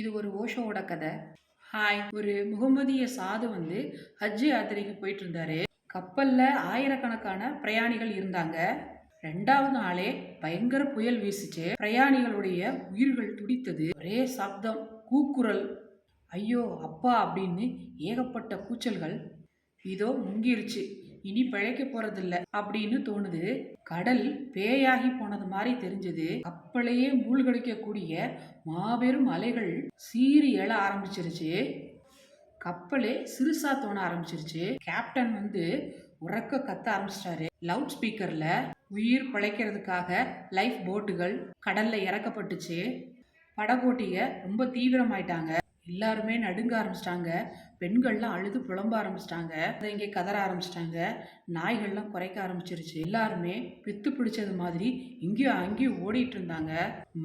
இது ஒரு ஓஷோவோட கதை. ஹாய், ஒரு முகமதிய சாது ஹஜ் யாத்திரைக்கு போயிட்டு இருந்தாரு. கப்பல்ல ஆயிரக்கணக்கான பிரயாணிகள் இருந்தாங்க. 2வது நாளே பயங்கர புயல் வீசுச்சு. பிரயாணிகளுடைய உயிர்கள் துடித்தது. ஒரே சப்தம், கூக்குரல், ஐயோ அப்பா அப்படின்னு ஏகப்பட்ட கூச்சல்கள். இதோ முங்கிருச்சு, இனி பிழைக்க போறதில்ல அப்படின்னு தோணுது. கடல் பேயாகி போனது மாதிரி தெரிஞ்சது. கப்பலையே மூழ்கடிக்கக்கூடிய மாபெரும் அலைகள் சீறி எழ ஆரம்பிச்சிருச்சு. கப்பலே சிறுசா தோண ஆரம்பிச்சிருச்சு. கேப்டன் உறக்க கத்த ஆரம்பிச்சிட்டாரு. லவுட் ஸ்பீக்கர்ல உயிர் பிழைக்கிறதுக்காக லைஃப் போட்டுகள் கடல்ல இறக்கப்பட்டுச்சு. படகோட்டிக ரொம்ப தீவிரமாயிட்டாங்க. எல்லாருமே நடுங்க ஆரம்பிச்சிட்டாங்க. பெண்கள்லாம் அழுது புலம்ப ஆரம்பிச்சிட்டாங்க. இங்கே கதற ஆரம்பிச்சிட்டாங்க. நாய்கள்லாம் குறைக்க ஆரம்பிச்சிருச்சு. எல்லாருமே பித்து பிடிச்சது மாதிரி இங்கேயும் அங்கேயும் ஓடிட்டு இருந்தாங்க.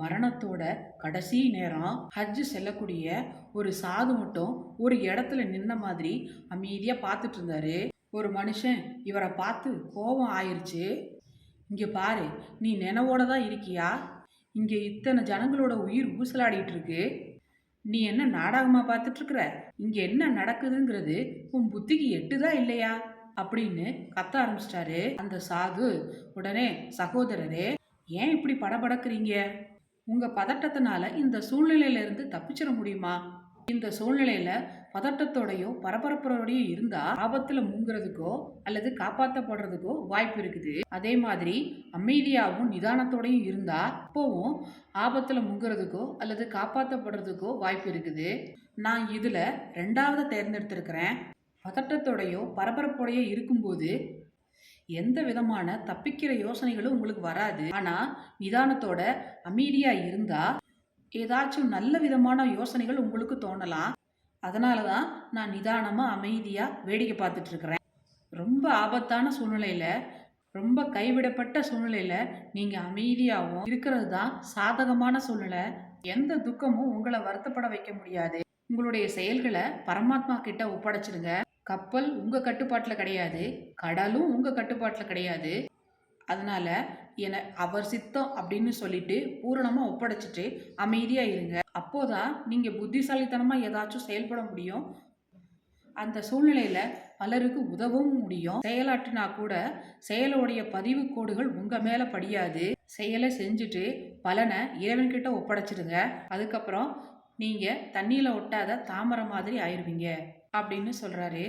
மரணத்தோட கடைசி நேரம் ஹஜ் செல்லக்கூடிய ஒரு சாது மட்டும் ஒரு இடத்துல நின்ன மாதிரி அமைதியா பார்த்துட்டு இருந்தாரு. ஒரு மனுஷன் இவரை பார்த்து கோபம் ஆயிருச்சு. இங்க பாரு, நீ நினைவோட தான் இருக்கியா? இங்க இத்தனை ஜனங்களோட உயிர் ஊசலாடிட்டு இருக்கு. நீ என்ன நாடகமா பார்த்துட்டு இருக்கிற? இங்க என்ன நடக்குதுங்கிறது உன் புத்திக்கு எட்டுதா இல்லையா அப்படின்னு கத்த ஆரம்பிச்சிட்டாரு அந்த சாது. உடனே, சகோதரரே, ஏன் இப்படி படபடக்குறீங்க? உங்க பதட்டத்தினால இந்த சூழ்நிலையில இருந்து தப்பிச்சிட முடியுமா? இந்த சூழ்நிலையில பதட்டத்தோடையோ பரபரப்போடையோ இருந்தா ஆபத்துல முங்குறதுக்கோ அல்லது காப்பாற்றப்படுறதுக்கோ வாய்ப்பு இருக்குது. அதே மாதிரி அமைதியாகவும் நிதானத்தோடையும் இருந்தா அப்பவும் ஆபத்துல முங்குறதுக்கோ அல்லது காப்பாற்றப்படுறதுக்கோ வாய்ப்பு இருக்குது. நான் இதுல 2வது தேர்ந்தெடுத்திருக்கிறேன். பதட்டத்தோடையோ பரபரப்போடையோ இருக்கும்போது எந்த விதமான தப்பிக்கிற யோசனைகளும் உங்களுக்கு வராது. ஆனா நிதானத்தோட அமைதியா இருந்தா ஏதாச்சும் நல்ல விதமான யோசனைகள் உங்களுக்கு தோணலாம். அதனால தான் நான் நிதானமாக அமைதியாக வேடிக்கை பார்த்துட்டு இருக்கிறேன். ரொம்ப ஆபத்தான சூழ்நிலையில், ரொம்ப கைவிடப்பட்ட சூழ்நிலையில் நீங்கள் அமைதியாகவும் இருக்கிறது தான் சாதகமான சூழ்நிலை. எந்த துக்கமும் உங்களை வருத்தப்பட வைக்க முடியாது. உங்களுடைய செயல்களை பரமாத்மா கிட்ட ஒப்படைச்சிடுங்க. கப்பல் உங்கள் கட்டுப்பாட்டில் கிடையாது, கடலும் உங்கள் கட்டுப்பாட்டில் கிடையாது. அதனால அவர் சித்தம் அப்படின்னு சொல்லிட்டு பூரணமாக ஒப்படைச்சிட்டு அமைதியாக இருங்க. அப்போதான் நீங்கள் புத்திசாலித்தனமாக ஏதாச்சும் செயல்பட முடியும். அந்த சூழ்நிலையில் பலருக்கு உதவும் முடியும். செயலாற்றினா கூட செயலோடைய பதிவு கோடுகள் உங்கள் மேலே படியாது. செயலை செஞ்சுட்டு பலனை இறைவன்கிட்ட ஒப்படைச்சிடுங்க. அதுக்கப்புறம் நீங்கள் தண்ணியில் ஒட்டாத தாமரை மாதிரி ஆயிடுவீங்க அப்படின்னு சொல்கிறாரு.